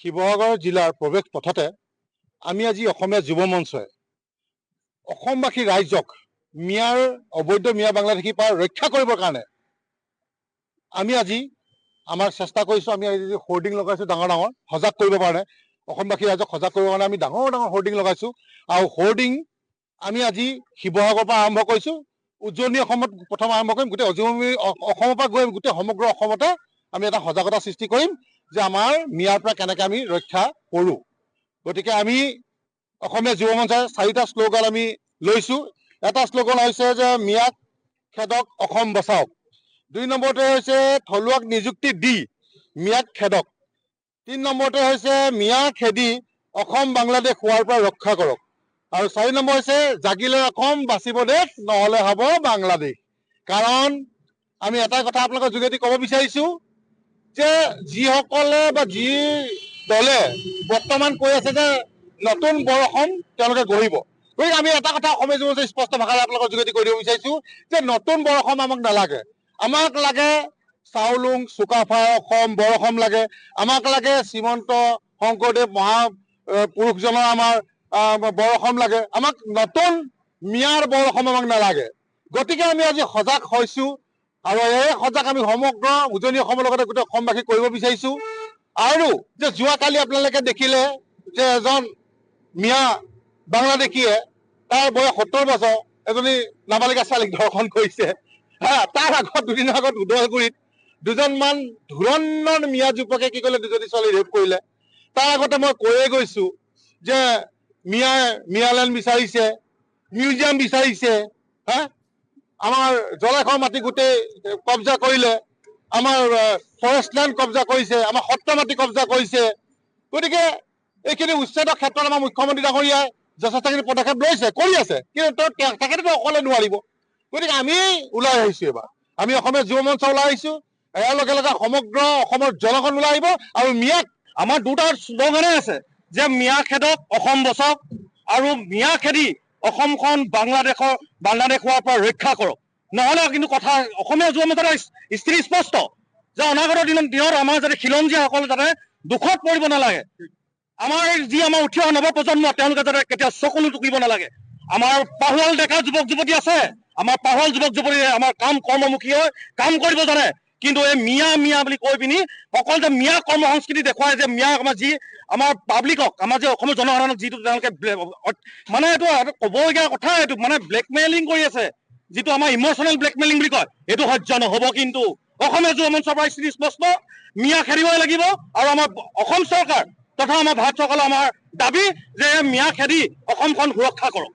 শিৱসাগৰ জিলাৰ প্ৰৱেশ পথতে আমি আজি অসমীয়া যুৱ মঞ্চই অসমবাসী ৰাইজক মিয়াৰ অবৈধ মিয়া বাংলাদেশীৰ পৰা ৰক্ষা কৰিবৰ কাৰণে আমি আজি আমাৰ চেষ্টা কৰিছোঁ। আমি আজি হোৰ্ডিং লগাইছোঁ ডাঙৰ ডাঙৰ সজাগ কৰিবৰ কাৰণে, অসমবাসী ৰাইজক সজাগ কৰিবৰ কাৰণে আমি ডাঙৰ ডাঙৰ হোৰ্ডিং লগাইছোঁ। আৰু হোৰ্ডিং আমি আজি শিৱসাগৰৰ পৰা আৰম্ভ কৰিছোঁ, উজনি অসমত প্ৰথম আৰম্ভ কৰিম, গোটেই অসমৰ পৰা গৈ গোটেই সমগ্ৰ অসমতে আমি এটা সজাগতা সৃষ্টি কৰিম যে আমাৰ মিয়াৰ পৰা কেনেকৈ আমি ৰক্ষা কৰোঁ। গতিকে আমি অসমীয়া যুৱ মঞ্চৰ 4টা শ্লোগান আমি লৈছোঁ। এটা শ্লোগান হৈছে যে মিয়াক খেদক অসম বচাওক, 2 নম্বৰতে হৈছে থলুৱাক নিযুক্তি দি মিয়াক খেদক, 3 নম্বৰতে হৈছে মিয়া খেদি অসম বাংলাদেশ হোৱাৰ পৰা ৰক্ষা কৰক, আৰু 4 নম্বৰ হৈছে জাগিলে অসম বাচিব দেশ নহ'লে হ'ব বাংলাদেশ। কাৰণ আমি এটা কথা আপোনালোকৰ যোগেদি ক'ব বিচাৰিছোঁ যে যিসকলে বা যি দলে বৰ্তমান কৈ আছে যে নতুন বৰ অসম তেওঁলোকে গঢ়িব, গতিকে আমি এটা কথা অসমীয়া যুৱ মঞ্চই স্পষ্ট ভাষাৰে আপোনালোকৰ যোগেদি কৈ দিব বিচাৰিছোঁ যে নতুন বৰ অসম আমাক নালাগে। আমাক লাগে চাউলুং চুকাফাৰ অসম বৰ অসম লাগে, আমাক লাগে শ্ৰীমন্ত শংকৰদেৱ মহাপুৰুষজনৰ আমাৰ বৰ অসম লাগে। আমাক নতুন মিয়াৰ বৰ অসম আমাক নালাগে। গতিকে আমি আজি সজাগ হৈছোঁ, আৰু এই সজাগ আমি সমগ্ৰ উজনি অসমৰ লগতে গোটেই অসমবাসীক কৰিব বিচাৰিছোঁ। আৰু যে যোৱাকালি আপোনালোকে দেখিলে যে এজন মিয়া বাংলাদেশীয়ে তাৰ বয়স 70 বছৰ এজনী নাবালিকা ছোৱালীক ধৰ্ষণ কৰিছে। তাৰ আগত দুদিনৰ আগত উদলগুৰিত দুজনমান ধুৰন্ধৰ মিয়া যুৱকে কি কৰিলে, দুজনী ছোৱালী ৰেপ কৰিলে। তাৰ আগতে মই কৈয়ে গৈছোঁ যে মিয়ালেণ্ড বিচাৰিছে, মিউজিয়াম বিচাৰিছে, আমাৰ জলাশয়ৰ মাটি গোটেই কব্জা কৰিলে, আমাৰ ফৰেষ্ট লেণ্ড কব্জা কৰিছে, আমাৰ সত্ৰ মাটি কব্জা কৰিছে। গতিকে এইখিনি উচ্ছেদৰ ক্ষেত্ৰত আমাৰ মুখ্যমন্ত্ৰী ডাঙৰীয়াই যথেষ্টখিনি পদক্ষেপ লৈছে, কৰি আছে, কিন্তু তেখেতেতো অকলে নোৱাৰিব। গতিকে আমি ওলাই আহিছোঁ, এবাৰ আমি অসমীয়া যুৱ মঞ্চ ওলাই আহিছোঁ, ইয়াৰ লগে লগে সমগ্ৰ অসমৰ জনগণ ওলাই আহিব। আৰু মিয়াক আমাৰ দুটা শ্লোগানে আছে যে মিয়া খেদক অসম বচাওক আৰু মিয়া খেদি অসমখন বাংলাদেশ হোৱাৰ পৰা ৰক্ষা কৰক। নহ'লে কিন্তু কথা অসমীয়া যুৱ মঞ্চৰ স্থিতি স্পষ্ট যে অনাগত দিনত আমাৰ যাতে খিলঞ্জীয়াসকল যাতে দুখত পৰিব নালাগে, আমাৰ উঠি অহা নৱপ্ৰজন্ম তেওঁলোকে যাতে কেতিয়াও চকুলো টুকিব নালাগে। আমাৰ পাহোৱাল ডেকা যুৱক যুৱতী আছে, আমাৰ পাহোৱাল যুৱক যুৱতীয়ে আমাৰ কৰ্মমুখী হৈ কাম কৰিব জানে, কিন্তু এই মিয়া বুলি কৈ পিনি অকল যে মিয়া কৰ্ম সংস্কৃতি দেখুৱাই যে মিয়া আমাৰ পাব্লিকক, আমাৰ যে অসমৰ জনসাধাৰণক যিটো তেওঁলোকে মানে এইটো ক'বলগীয়া কথা, এইটো মানে ব্লেকমেইলিং কৰি আছে, যিটো আমাৰ ইম'চনেল ব্লেকমেইলিং বুলি কয়, এইটো সহ্য নহ'ব। কিন্তু অসমীয়া যুৱ মঞ্চৰ পৰা স্থিতি স্পষ্ট, মিয়া খেদিবই লাগিব। আৰু আমাৰ অসম চৰকাৰ তথা আমাৰ ভাৰত চৰকাৰৰ আমাৰ দাবী যে মিয়া খেদি অসমখন সুৰক্ষা কৰক।